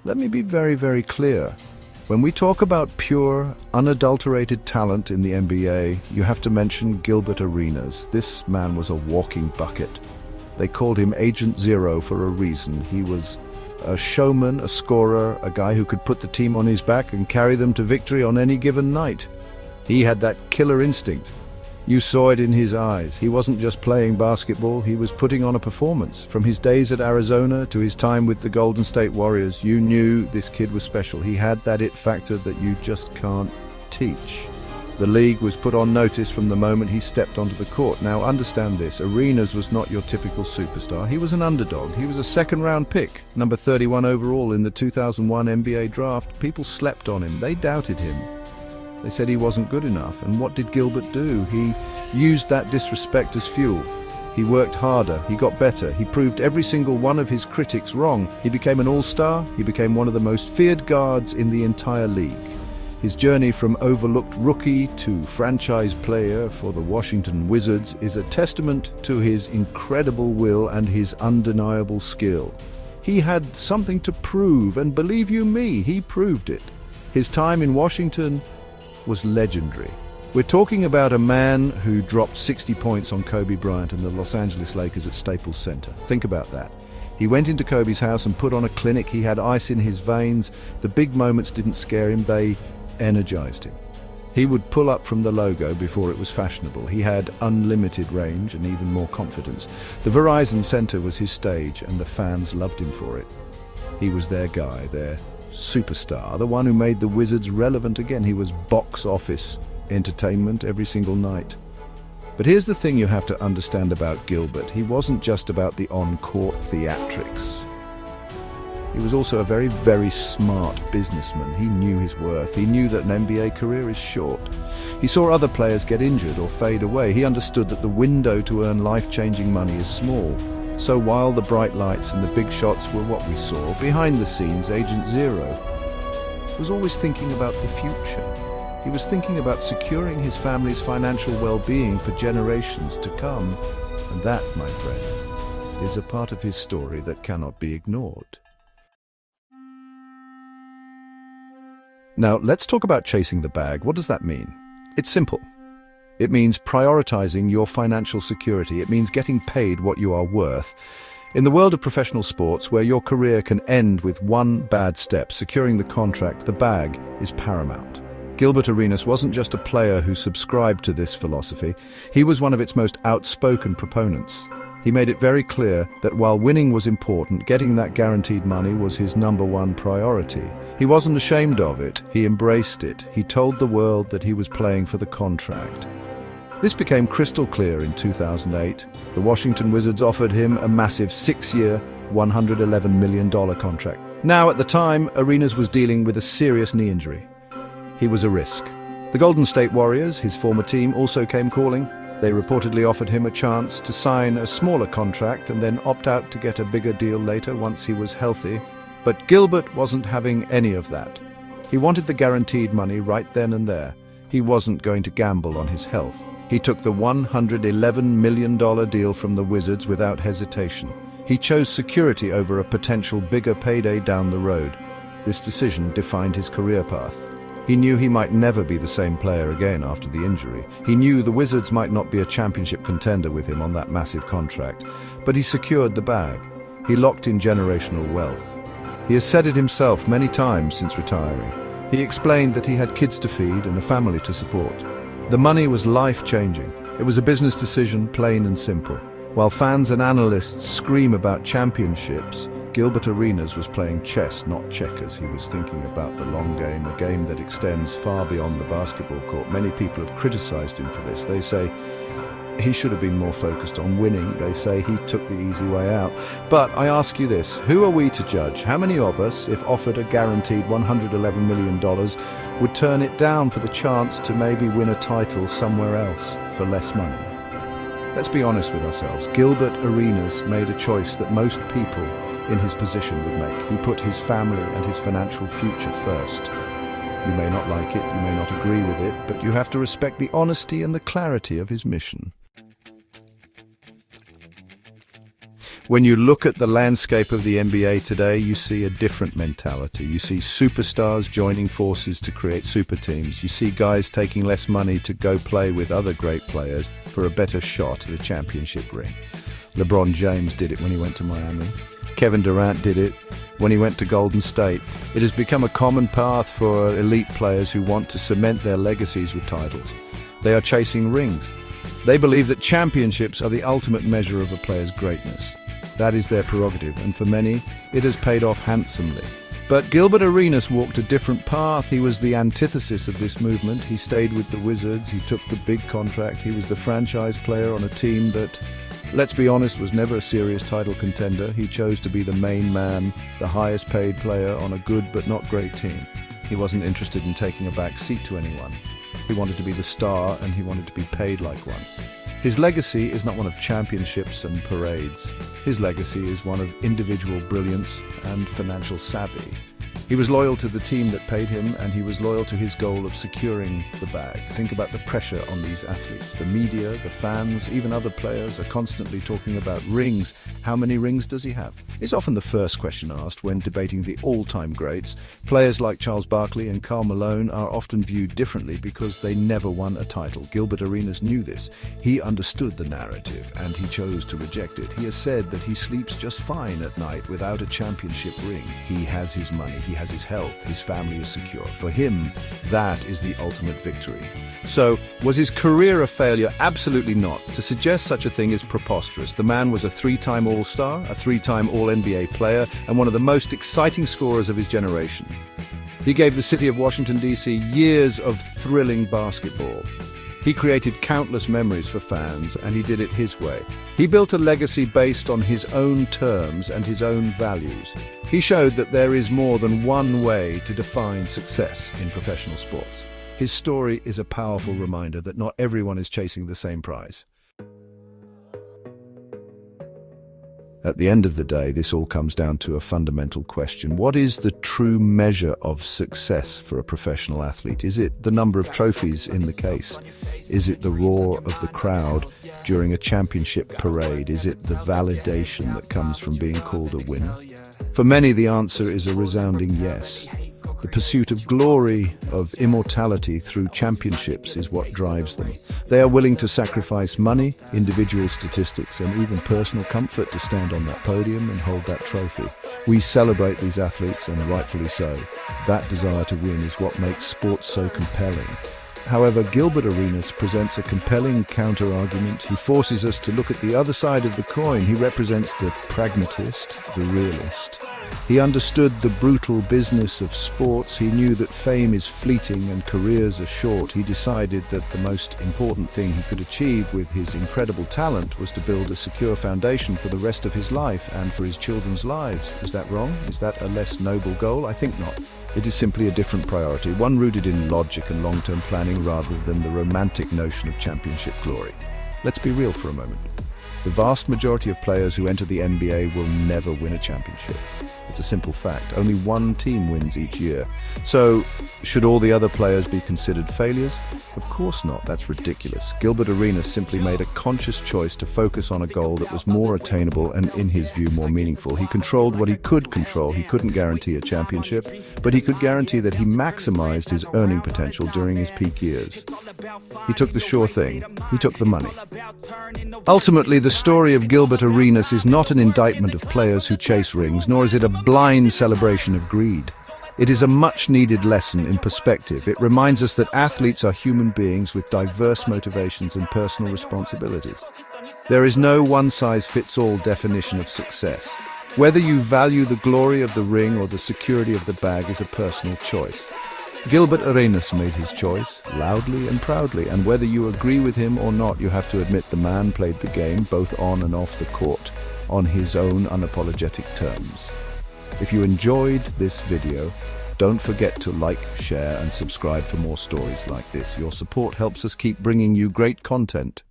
Let me be very, very clear. When we talk about pure, unadulterated talent in the NBA, you have to mention Gilbert Arenas. This man was a walking bucket. They called him Agent Zero for a reason. He was a showman, a scorer, a guy who could put the team on his back and carry them to victory on any given night. He had that killer instinct. You saw it in his eyes. He wasn't just playing basketball, he was putting on a performance. From his days at Arizona to his time with the Golden State Warriors, you knew this kid was special. He had that it factor that you just can't teach. The league was put on notice from the moment he stepped onto the court. Now understand this, Arenas was not your typical superstar. He was an underdog. He was a second-round pick, number 31 overall in the 2001 NBA draft. People slept on him. They doubted him. They said he wasn't good enough. And what did Gilbert do? He used that disrespect as fuel. He worked harder. He got better. He proved every single one of his critics wrong. He became an all-star. He became one of the most feared guards in the entire league. His journey from overlooked rookie to franchise player for the Washington Wizards is a testament to his incredible will and his undeniable skill. He had something to prove, and believe you me, he proved it. His time in Washington was legendary. We're talking about a man who dropped 60 points on Kobe Bryant and the Los Angeles Lakers at Staples Center. Think about that. He went into Kobe's house and put on a clinic. He had ice in his veins. The big moments didn't scare him, they energized him. He would pull up from the logo before it was fashionable. He had unlimited range and even more confidence. The Verizon Center was his stage and the fans loved him for it. He was their guy, their superstar, the one who made the Wizards relevant again. He was box office entertainment every single night. But here's the thing you have to understand about Gilbert. He wasn't just about the on-court theatrics. He was also a very, very smart businessman. He knew his worth. He knew that an NBA career is short. He saw other players get injured or fade away. He understood that the window to earn life-changing money is small. So while the bright lights and the big shots were what we saw, behind the scenes, Agent Zero was always thinking about the future. He was thinking about securing his family's financial well-being for generations to come. And that, my friend, is a part of his story that cannot be ignored. Now, let's talk about chasing the bag. What does that mean? It's simple. It means prioritizing your financial security. It means getting paid what you are worth. In the world of professional sports, where your career can end with one bad step, securing the contract, the bag is paramount. Gilbert Arenas wasn't just a player who subscribed to this philosophy. He was one of its most outspoken proponents. He made it very clear that while winning was important, getting that guaranteed money was his number one priority. He wasn't ashamed of it. He embraced it. He told the world that he was playing for the contract. This became crystal clear in 2008. The Washington Wizards offered him a massive 6-year, $111 million contract. Now, at the time, Arenas was dealing with a serious knee injury. He was a risk. The Golden State Warriors, his former team, also came calling. They reportedly offered him a chance to sign a smaller contract and then opt out to get a bigger deal later once he was healthy. But Gilbert wasn't having any of that. He wanted the guaranteed money right then and there. He wasn't going to gamble on his health. He took the $111 million deal from the Wizards without hesitation. He chose security over a potential bigger payday down the road. This decision defined his career path. He knew he might never be the same player again after the injury. He knew the Wizards might not be a championship contender with him on that massive contract. But he secured the bag. He locked in generational wealth. He has said it himself many times since retiring. He explained that he had kids to feed and a family to support. The money was life-changing. It was a business decision, plain and simple. While fans and analysts scream about championships, Gilbert Arenas was playing chess, not checkers. He was thinking about the long game, a game that extends far beyond the basketball court. Many people have criticized him for this. They say he should have been more focused on winning. They say he took the easy way out. But I ask you this, who are we to judge? How many of us, if offered a guaranteed $111 million, would turn it down for the chance to maybe win a title somewhere else for less money? Let's be honest with ourselves. Gilbert Arenas made a choice that most people in his position would make. He put his family and his financial future first. You may not like it, you may not agree with it, but you have to respect the honesty and the clarity of his mission. When you look at the landscape of the NBA today, you see a different mentality. You see superstars joining forces to create super teams. You see guys taking less money to go play with other great players for a better shot at a championship ring. LeBron James did it when he went to Miami. Kevin Durant did it when he went to Golden State. It has become a common path for elite players who want to cement their legacies with titles. They are chasing rings. They believe that championships are the ultimate measure of a player's greatness. That is their prerogative, and for many, it has paid off handsomely. But Gilbert Arenas walked a different path. He was the antithesis of this movement. He stayed with the Wizards. He took the big contract. He was the franchise player on a team that, let's be honest, was never a serious title contender. He chose to be the main man, the highest paid player on a good but not great team. He wasn't interested in taking a back seat to anyone. He wanted to be the star, and he wanted to be paid like one. His legacy is not one of championships and parades. His legacy is one of individual brilliance and financial savvy. He was loyal to the team that paid him, and he was loyal to his goal of securing the bag. Think about the pressure on these athletes. The media, the fans, even other players are constantly talking about rings. How many rings does he have? It's often the first question asked when debating the all-time greats. Players like Charles Barkley and Karl Malone are often viewed differently because they never won a title. Gilbert Arenas knew this. He understood the narrative, and he chose to reject it. He has said that he sleeps just fine at night without a championship ring. He has his money. He has his health, his family is secure. For him, that is the ultimate victory. So, was his career a failure? Absolutely not. To suggest such a thing is preposterous. The man was a three-time All-Star, a three-time All-NBA player, and one of the most exciting scorers of his generation. He gave the city of Washington, D.C. years of thrilling basketball. He created countless memories for fans, and he did it his way. He built a legacy based on his own terms and his own values. He showed that there is more than one way to define success in professional sports. His story is a powerful reminder that not everyone is chasing the same prize. At the end of the day, this all comes down to a fundamental question. What is the true measure of success for a professional athlete? Is it the number of trophies in the case? Is it the roar of the crowd during a championship parade? Is it the validation that comes from being called a winner? For many, the answer is a resounding yes. The pursuit of glory, of immortality through championships is what drives them. They are willing to sacrifice money, individual statistics, and even personal comfort to stand on that podium and hold that trophy. We celebrate these athletes, and rightfully so. That desire to win is what makes sports so compelling. However, Gilbert Arenas presents a compelling counter-argument. He forces us to look at the other side of the coin. He represents the pragmatist, the realist. He understood the brutal business of sports. He knew that fame is fleeting and careers are short. He decided that the most important thing he could achieve with his incredible talent was to build a secure foundation for the rest of his life and for his children's lives. Is that wrong? Is that a less noble goal? I think not. It is simply a different priority, one rooted in logic and long-term planning rather than the romantic notion of championship glory. Let's be real for a moment. The vast majority of players who enter the NBA will never win a championship. It's a simple fact. Only one team wins each year. So, should all the other players be considered failures? Of course not. That's ridiculous. Gilbert Arenas simply made a conscious choice to focus on a goal that was more attainable and, in his view, more meaningful. He controlled what he could control. He couldn't guarantee a championship, but he could guarantee that he maximized his earning potential during his peak years. He took the sure thing. He took the money. Ultimately, the story of Gilbert Arenas is not an indictment of players who chase rings, nor is it a blind celebration of greed. It is a much-needed lesson in perspective. It reminds us that athletes are human beings with diverse motivations and personal responsibilities. There is no one-size-fits-all definition of success. Whether you value the glory of the ring or the security of the bag is a personal choice. Gilbert Arenas made his choice, loudly and proudly, and whether you agree with him or not, you have to admit the man played the game, both on and off the court, on his own unapologetic terms. If you enjoyed this video, don't forget to like, share, and subscribe for more stories like this. Your support helps us keep bringing you great content.